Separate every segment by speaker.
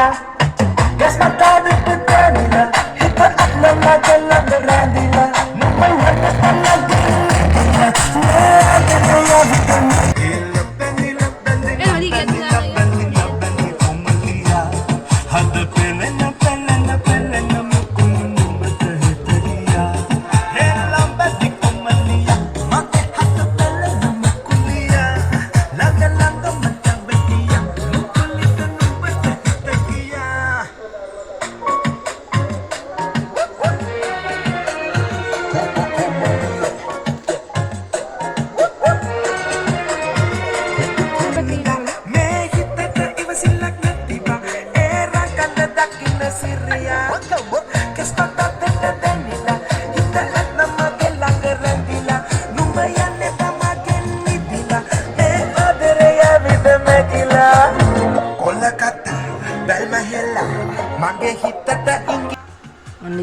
Speaker 1: Gas matado pagkanila Ito at na magalang garandila Nung may hanas na nagdila Naatin na yabitan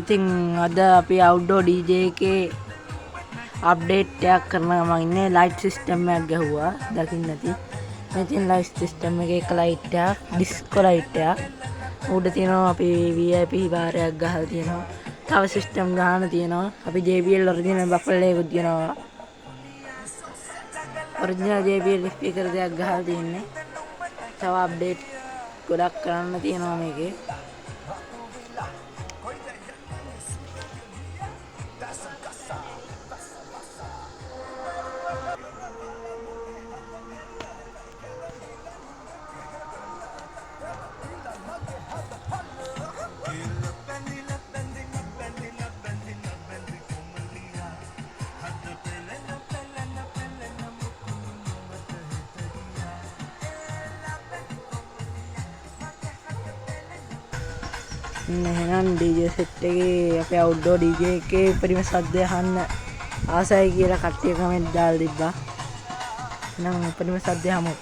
Speaker 2: ඉතින් අද අපි අවුට්ඩෝර් DJ එකේ update එකක් කරනවා මම ඉන්නේ ලයිට් සිස්ටම් එකක් ගැහුවා දකින්න ඇති මේ තියෙන ලයිට් සිස්ටම් එකේ එක ලයිට් එකක් ඩිස්කෝ ලයිට් එකක් උඩ තියෙනවා අපි VIP බාරයක් ගහලා තියෙනවා තව සිස්ටම් ගහන තියෙනවා අපි JBL ඔරිජිනල් බෆල් එකකුත් ගෙනවා ඔරිජිනල් JBL ස්පීකර් දෙකක් ගහලා තියෙන්නේ තව අප්ඩේට් ගොඩක් කරන්න තියෙනවා මේකේ එහෙනම් DJ set එකේ අපේ අවුට්ඩෝර් DJ එකේ උපරිම සද්දය අහන්න ආසයි කියලා කට්ටිය කමෙන්ට් දාලා තිබ්බා. එහෙනම් උපරිම සද්දය අහමු.